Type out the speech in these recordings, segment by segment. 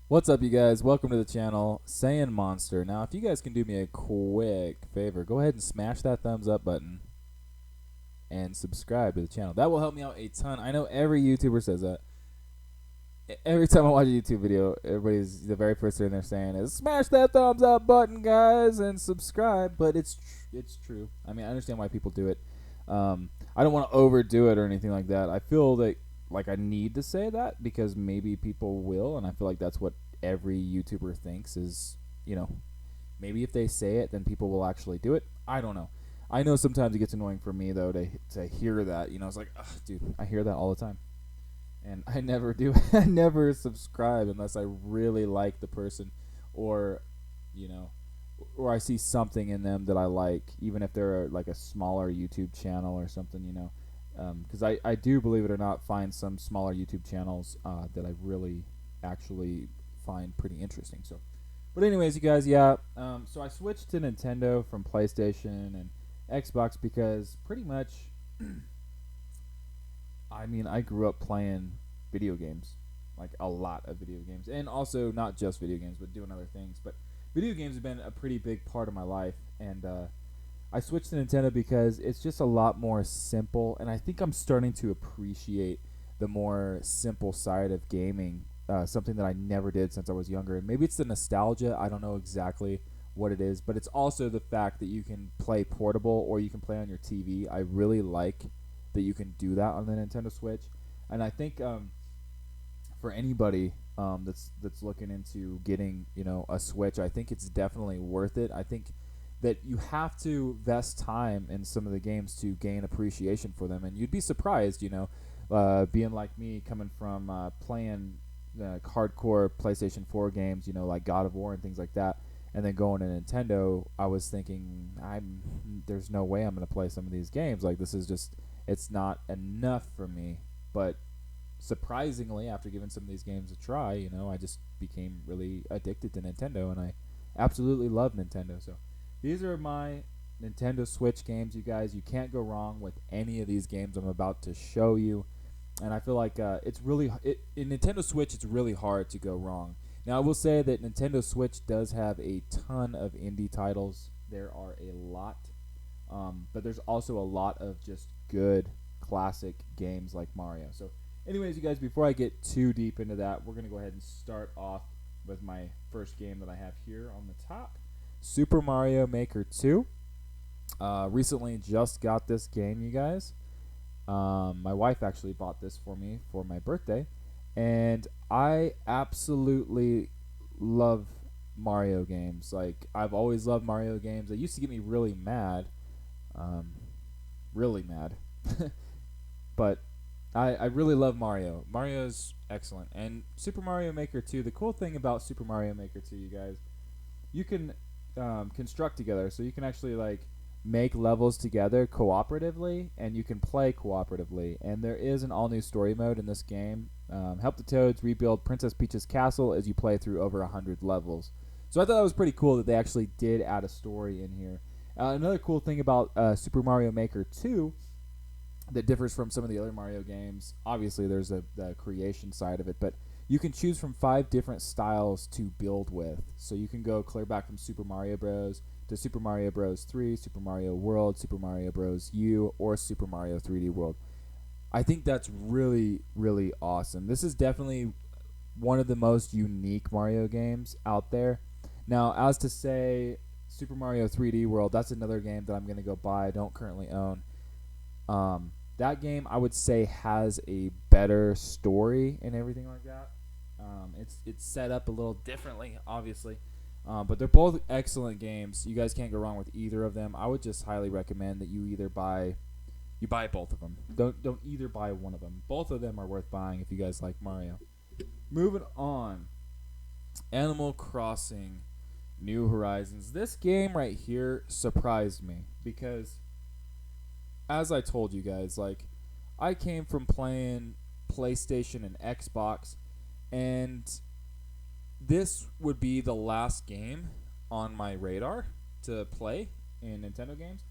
What's up, you guys? Welcome to the channel, Saiyan Monster. Now, if you guys can do me a quick favor, go ahead and smash that thumbs up button and subscribe to the channel. That will help me out a ton. I know every YouTuber says that. Every time I watch a YouTube video, everybody's the very first thing they're saying is smash that thumbs up button, guys, and subscribe. But it's true. I mean, I understand why people do it. I don't want to overdo it or anything like that. I feel that like I need to say that because maybe people will, and I feel like that's what every YouTuber thinks is, maybe if they say it, then people will actually do it. I don't know. I know sometimes it gets annoying for me though to hear that. It's like, ugh, dude, I hear that all the time, and I never do. I never subscribe unless I really like the person, or, you know, or I see something in them that I like, even if they're like a smaller YouTube channel or something. Because I do, believe it or not, find some smaller YouTube channels that I really actually find pretty interesting. But anyways, you guys, yeah. So I switched to Nintendo from PlayStation and Xbox because pretty much, I mean, I grew up playing video games, like a lot of video games, and also not just video games, but doing other things. But video games have been a pretty big part of my life, and I switched to Nintendo because it's just a lot more simple, and I think I'm starting to appreciate the more simple side of gaming, something that I never did since I was younger. And maybe it's the nostalgia. I don't know exactly what it is, but it's also the fact that you can play portable or you can play on your TV. I really like that you can do that on the Nintendo Switch, and I think for anybody that's looking into getting a Switch, I think it's definitely worth it. I think that you have to invest time in some of the games to gain appreciation for them, and you'd be surprised, being like me, coming from playing hardcore PlayStation 4 games, like God of War and things like that, and then going to Nintendo. I was thinking, there's no way I'm going to play some of these games. Like, this is just, it's not enough for me. But surprisingly, after giving some of these games a try, I just became really addicted to Nintendo, and I absolutely love Nintendo. So these are my Nintendo Switch games, you guys. You can't go wrong with any of these games I'm about to show you, and I feel like in Nintendo Switch, it's really hard to go wrong. Now, I will say that Nintendo Switch does have a ton of indie titles. There are a lot, but there's also a lot of just good classic games like Mario. So anyways, you guys, before I get too deep into that, we're going to go ahead and start off with my first game that I have here on the top, Super Mario Maker 2. Recently just got this game, you guys. My wife actually bought this for me for my birthday, and I absolutely love Mario games. Like, I've always loved Mario games. They used to get me really mad, um, really mad, but I really love Mario. Mario's excellent, and Super Mario Maker 2. The cool thing about Super Mario Maker 2, you guys, you can construct together, so you can actually like make levels together cooperatively, and you can play cooperatively. And there is an all-new story mode in this game. Help the Toads rebuild Princess Peach's castle as you play through over 100 levels. So I thought that was pretty cool that they actually did add a story in here. Another cool thing about Super Mario Maker 2 that differs from some of the other Mario games, obviously there's the creation side of it, but you can choose from 5 different styles to build with. So you can go clear back from Super Mario Bros. To Super Mario Bros. 3, Super Mario World, Super Mario Bros. U, or Super Mario 3D World. I think that's really, really awesome. This is definitely one of the most unique Mario games out there. Now, as to say Super Mario 3D World, that's another game that I'm going to go buy. I don't currently own. That game, I would say, has a better story and everything like that. It's set up a little differently, obviously, but they're both excellent games. You guys can't go wrong with either of them. I would just highly recommend that you buy both of them. Don't either buy one of them. Both of them are worth buying if you guys like Mario. Moving on, Animal Crossing New Horizons. This game right here surprised me because, as I told you guys, like, I came from playing PlayStation and Xbox, and this would be the last game on my radar to play in Nintendo games.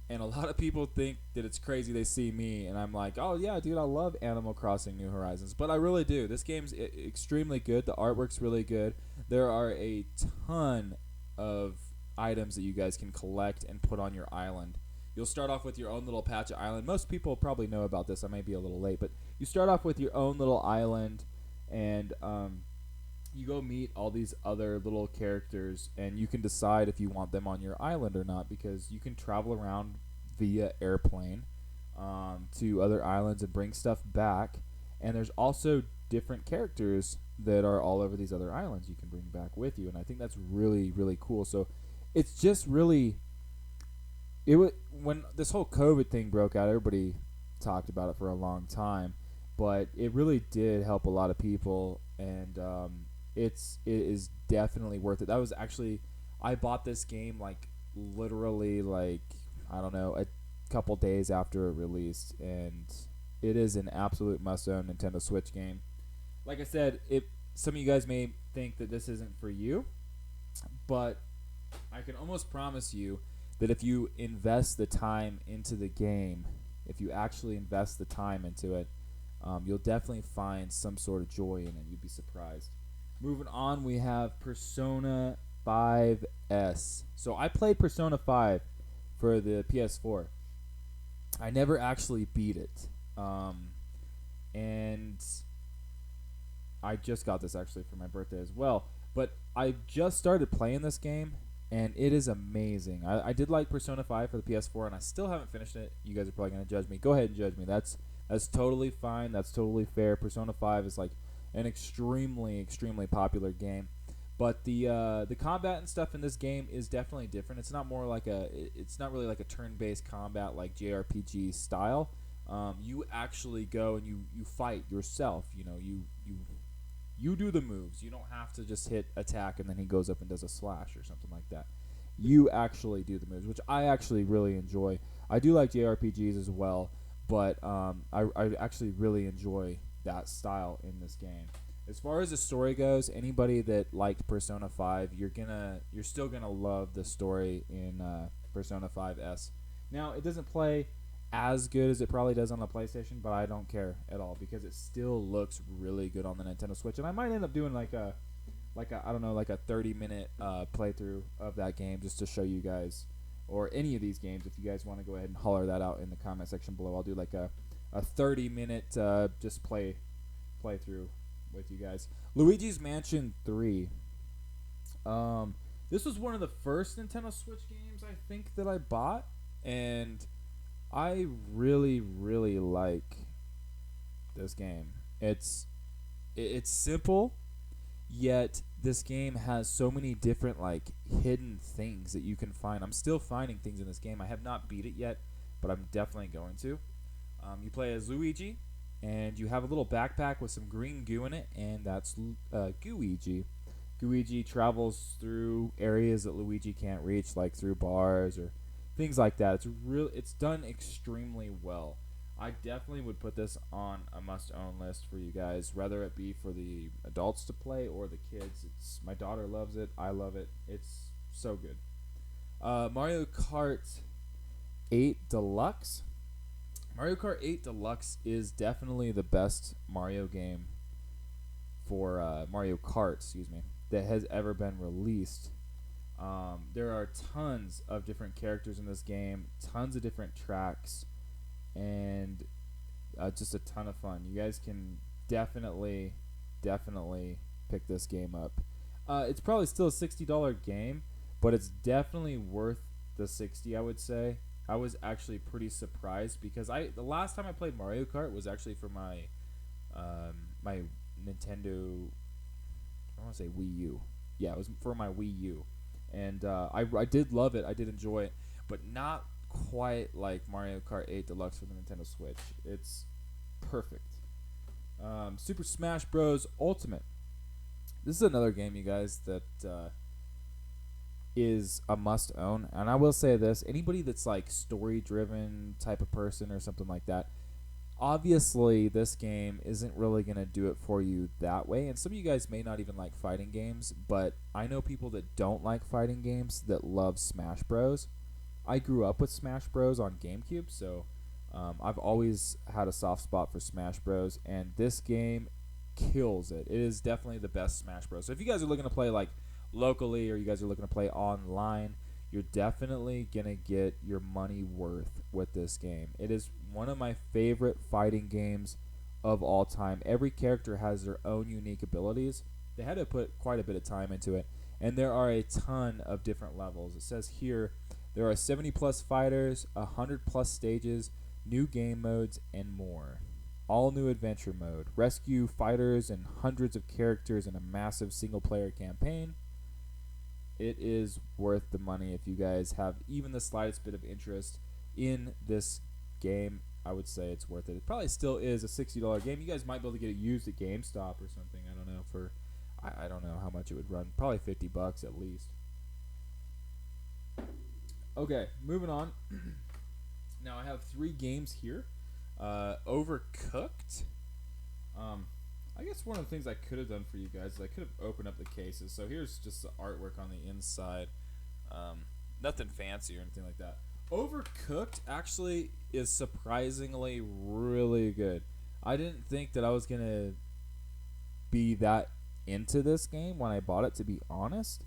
And a lot of people think that it's crazy they see me, and I'm like, oh, yeah, dude, I love Animal Crossing New Horizons. But I really do. This game's extremely good. The artwork's really good. There are a ton of items that you guys can collect and put on your island. You'll start off with your own little patch of island. Most people probably know about this. I may be a little late, but you start off with your own little island, and you go meet all these other little characters, and you can decide if you want them on your island or not, because you can travel around via airplane to other islands and bring stuff back. And there's also different characters that are all over these other islands you can bring back with you, and I think that's really, really cool. So it's just really when this whole COVID thing broke out, everybody talked about it for a long time, but it really did help a lot of people, and it is definitely worth it. That was actually, I bought this game like literally like, I don't know, a couple days after it released, and it is an absolute must-own Nintendo Switch game. Like I said, if some of you guys may think that this isn't for you, but I can almost promise you that if you invest the time into the game, if you actually invest the time into it, you'll definitely find some sort of joy in it. You'd be surprised. Moving on, we have Persona 5S. So I played Persona 5 for the PS4. I never actually beat it. And I just got this actually for my birthday as well. But I just started playing this game, and it is amazing. I did like Persona 5 for the PS4, and I still haven't finished it. You guys are probably going to judge me. Go ahead and judge me. That's totally fine. That's totally fair. Persona 5 is like an extremely, extremely popular game. But the combat and stuff in this game is definitely different. It's not really like a turn-based combat like JRPG style. You actually go and you fight yourself. You do the moves. You don't have to just hit attack and then he goes up and does a slash or something like that. You actually do the moves, which I actually really enjoy. I do like JRPGs as well, but I actually really enjoy that style in this game. As far as the story goes, anybody that liked Persona 5, you're still gonna love the story in Persona 5S. Now, it doesn't play as good as it probably does on the PlayStation, but I don't care at all because it still looks really good on the Nintendo Switch. And I might end up doing like a I don't know, like a 30-minute playthrough of that game just to show you guys, or any of these games if you guys want to go ahead and holler that out in the comment section below. I'll do like a 30-minute just playthrough with you guys. Luigi's Mansion 3. This was one of the first Nintendo Switch games I think that I bought, and I really, really like this game. It's simple, yet this game has so many different like hidden things that you can find. I'm still finding things in this game. I have not beat it yet, but I'm definitely going to. You play as Luigi, and you have a little backpack with some green goo in it, and that's Gooigi. Gooigi travels through areas that Luigi can't reach, like through bars or things like that. It's done extremely well. I definitely would put this on a must-own list for you guys, whether it be for the adults to play or the kids. My daughter loves it. I love it. It's so good. Mario Kart 8 Deluxe. Mario Kart 8 Deluxe is definitely the best Mario game for Mario Kart, that has ever been released. There are tons of different characters in this game, tons of different tracks, and just a ton of fun. You guys can definitely pick this game up. It's probably still a $60 game, but it's definitely worth the $60, I would say. I was actually pretty surprised because the last time I played Mario Kart was actually for my my Nintendo, I want to say Wii U. Yeah, it was for my Wii U. And I did love it. I did enjoy it, but not quite like Mario Kart 8 Deluxe for the Nintendo Switch. It's perfect. Super Smash Bros. Ultimate. This is another game, you guys, that is a must-own. And I will say this. Anybody that's like story-driven type of person or something like that, obviously this game isn't really going to do it for you that way, and some of you guys may not even like fighting games, but I know people that don't like fighting games that love Smash Bros. I grew up with Smash Bros on GameCube, so I've always had a soft spot for Smash Bros. And this game kills it. It is definitely the best Smash Bros. So if you guys are looking to play like locally or you guys are looking to play online, you're definitely gonna get your money worth with this game. It is one of my favorite fighting games of all time. Every character has their own unique abilities. They had to put quite a bit of time into it, and there are a ton of different levels. It says here there are 70 plus fighters, 100 plus stages, new game modes, and more. All new adventure mode. Rescue fighters and hundreds of characters in a massive single player campaign. It is worth the money if you guys have even the slightest bit of interest in this game. I would say it's worth it. It probably still is a $60 game. You guys might be able to get it used at GameStop or something. I don't know for I don't know how much it would run. Probably $50 at least. Okay, moving on. Now I have 3 games here. Overcooked. I guess one of the things I could have done for you guys is I could have opened up the cases. So here's just the artwork on the inside. Nothing fancy or anything like that. Overcooked actually is surprisingly really good. I didn't think that I was going to be that into this game when I bought it, to be honest.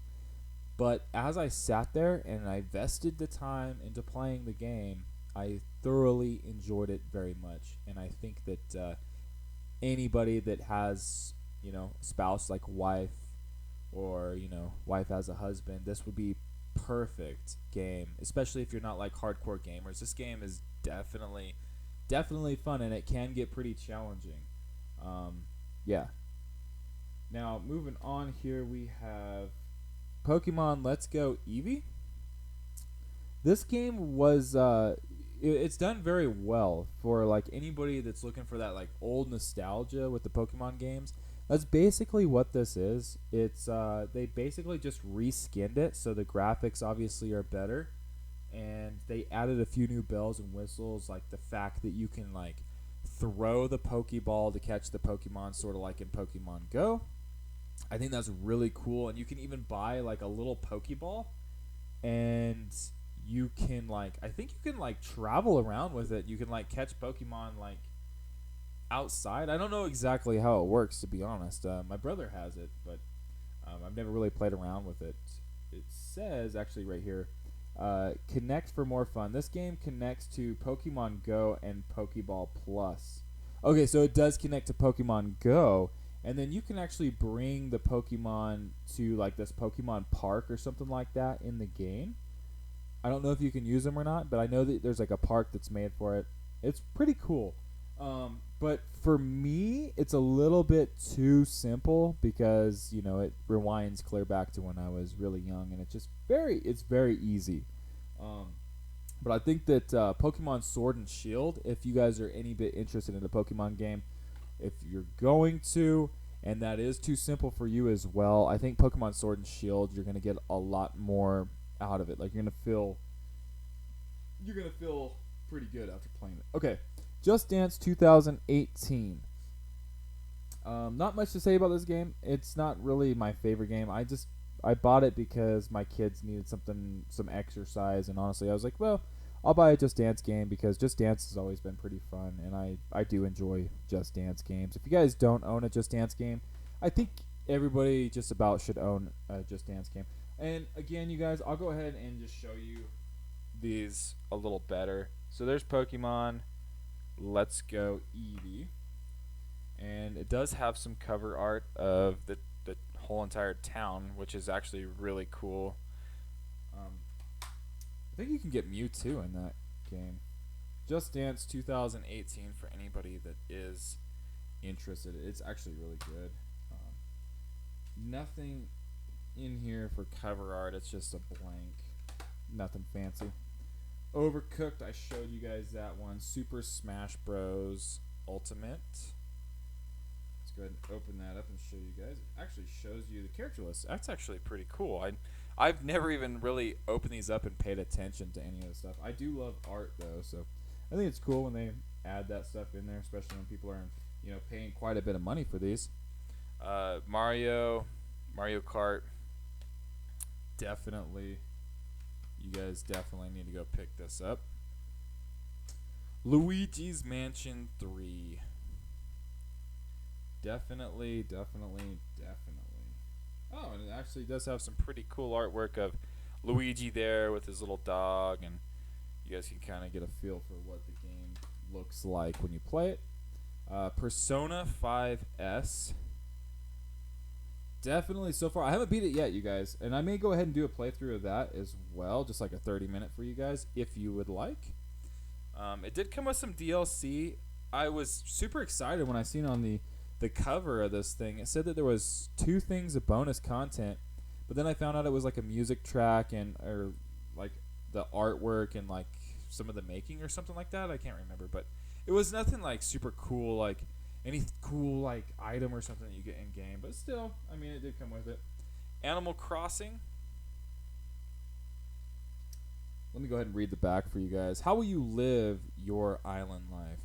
But as I sat there and I vested the time into playing the game, I thoroughly enjoyed it very much. And I think that anybody that has, spouse like wife or, wife has a husband, this would be perfect game, especially if you're not like hardcore gamers. This game is definitely fun, and it can get pretty challenging. Yeah. Now, moving on here, we have Pokemon Let's Go Eevee. This game was it's done very well for like anybody that's looking for that like old nostalgia with the Pokemon games. That's basically what this is. It's they basically just reskinned it, so the graphics obviously are better, and they added a few new bells and whistles, like the fact that you can like throw the Pokeball to catch the Pokemon, sort of like in Pokemon Go. I think that's really cool, and you can even buy like a little Pokeball, and you can like I think you can like travel around with it. You can like catch Pokemon like outside. I don't know exactly how it works, to be honest. My brother has it, but I've never really played around with it. It says actually right here, connect for more fun. This game connects to Pokemon Go and Pokeball Plus. Okay, so it does connect to Pokemon Go, and then you can actually bring the Pokemon to like this Pokemon Park or something like that in the game. I don't know if you can use them or not, but I know that there's like a park that's made for it. It's pretty cool. But for me, it's a little bit too simple because it rewinds clear back to when I was really young, and it's very easy. But I think that Pokemon Sword and Shield, if you guys are any bit interested in a Pokemon game, if you're going to, and that is too simple for you as well, I think Pokemon Sword and Shield, you're gonna get a lot more out of it. Like you're gonna feel pretty good after playing it. Okay, Just Dance 2018. Not much to say about this game. It's not really my favorite game. I bought it because my kids needed some exercise, and honestly, I was like, well, I'll buy a Just Dance game because Just Dance has always been pretty fun, and I do enjoy Just Dance games. If you guys don't own a Just Dance game, I think everybody just about should own a Just Dance game. And again, you guys, I'll go ahead and just show you these a little better. So there's Pokemon Let's Go Eevee, and it does have some cover art of the whole entire town, which is actually really cool. I think you can get Mewtwo in that game. Just Dance 2018 for anybody that is interested. It's actually really good. Nothing in here for cover art. It's just a blank. Nothing fancy. Overcooked, I showed you guys that one. Super Smash Bros. Ultimate. Let's go ahead and open that up and show you guys. It actually shows you the character list. That's actually pretty cool. I've never even really opened these up and paid attention to any of the stuff. I do love art though, so I think it's cool when they add that stuff in there, especially when people are paying quite a bit of money for these. Mario Kart, definitely You guys definitely need to go pick this up. Luigi's Mansion 3. Definitely. Oh, and it actually does have some pretty cool artwork of Luigi there with his little dog, and you guys can kind of get a feel for what the game looks like when you play it. Persona 5S. Definitely so far. I haven't beat it yet, you guys, and I may go ahead and do a playthrough of that as well, just like a 30-minute for you guys, if you would like. It did come with some DLC. I was super excited when I seen on the cover of this thing. It said that there was 2 things of bonus content, but then I found out it was like a music track or like the artwork and like some of the making or something like that. I can't remember, but it was nothing like super cool, like any cool like item or something that you get in game. But still, I mean, it did come with it. Animal Crossing. Let me go ahead and read the back for you guys. How will you live your island life?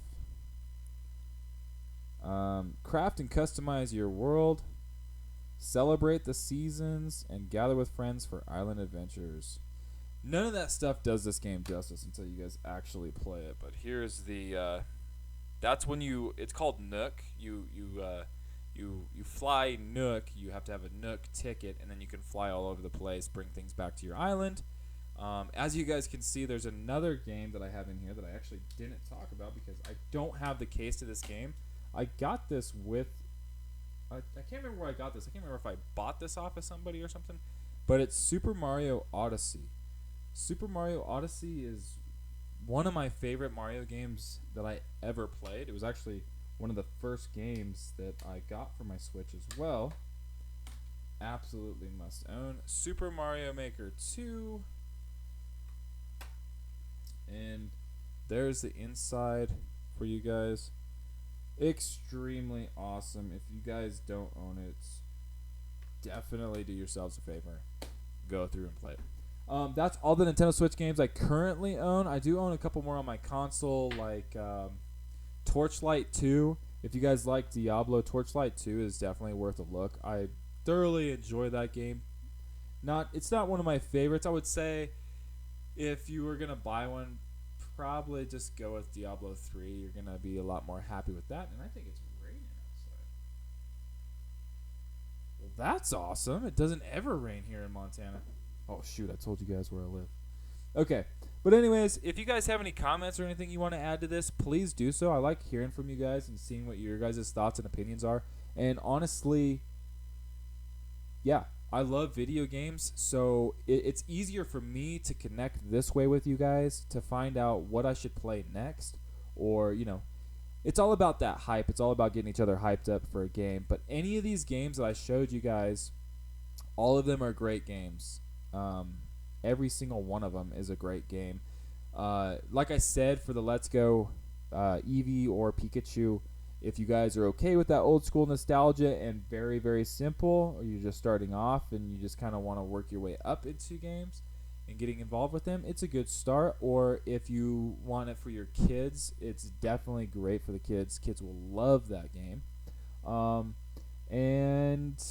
Craft and customize your world. Celebrate the seasons and gather with friends for island adventures. None of that stuff does this game justice until you guys actually play it. But here's the. That's when you. It's called Nook. You fly Nook. You have to have a Nook ticket, and then you can fly all over the place, bring things back to your island. As you guys can see, there's another game that I have in here that I actually didn't talk about because I don't have the case to this game. I got this with. I can't remember where I got this. I can't remember if I bought this off of somebody or something. But it's Super Mario Odyssey. Super Mario Odyssey is one of my favorite Mario games that I ever played. It was actually one of the first games that I got for my Switch as well. Absolutely must own. Super Mario Maker 2. And there's the inside for you guys. Extremely awesome. If you guys don't own it, definitely do yourselves a favor. Go through and play it. That's all the Nintendo Switch games I currently own. I do own a couple more on my console, like Torchlight 2. If you guys like Diablo, Torchlight 2 is definitely worth a look. I thoroughly enjoy that game. It's not one of my favorites. I would say if you were gonna buy one, probably just go with Diablo 3. You're gonna be a lot more happy with that, and I think it's raining outside. Well, that's awesome. It doesn't ever rain here in Montana. Oh shoot, I told you guys where I live. Okay, but anyways, if you guys have any comments or anything you want to add to this, please do so. I like hearing from you guys and seeing what your guys' thoughts and opinions are. And honestly, yeah, I love video games, so it's easier for me to connect this way with you guys to find out what I should play next. Or, it's all about that hype. It's all about getting each other hyped up for a game. But any of these games that I showed you guys, all of them are great games. Every single one of them is a great game. Like I said, for the Let's Go Eevee or Pikachu, if you guys are okay with that old school nostalgia and very, very simple, or you're just starting off and you just kind of want to work your way up into games and getting involved with them, it's a good start. Or if you want it for your kids, it's definitely great for the kids. Kids will love that game. And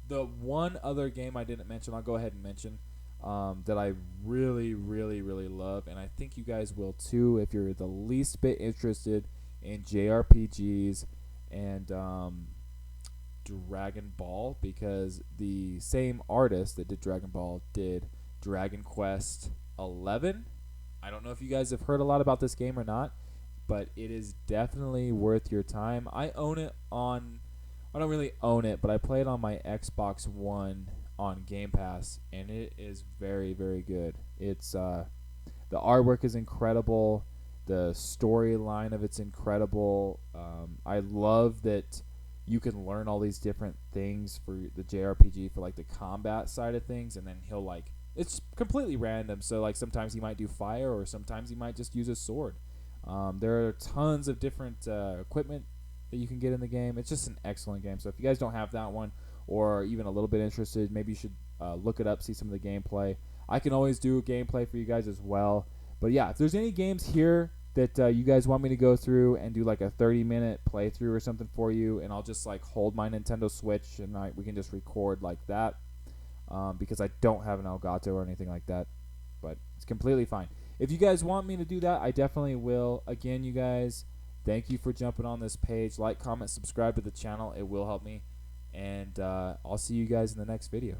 the one other game I didn't mention, I'll go ahead and mention, that I really, really, really love, and I think you guys will too if you're the least bit interested in JRPGs and Dragon Ball, because the same artist that did Dragon Ball did Dragon Quest 11. I don't know if you guys have heard a lot about this game or not, but it is definitely worth your time. I don't really own it, but I play it on my Xbox One on Game Pass, and it is very, very good. It's the artwork is incredible. The storyline of it's incredible. I love that you can learn all these different things for the JRPG for like the combat side of things, and then he'll it's completely random. So like sometimes he might do fire, or sometimes he might just use a sword. There are tons of different equipment that you can get in the game. It's just an excellent game. So if you guys don't have that one, or even a little bit interested, maybe you should look it up, see some of the gameplay. I can always do a gameplay for you guys as well. But yeah, if there's any games here that you guys want me to go through and do like a 30-minute playthrough or something for you, and I'll just like hold my Nintendo Switch and we can just record like that. because I don't have an Elgato or anything like that. But it's completely fine. If you guys want me to do that, I definitely will. Again, you guys, thank you for jumping on this page. Like, comment, subscribe to the channel. It will help me. And I'll see you guys in the next video.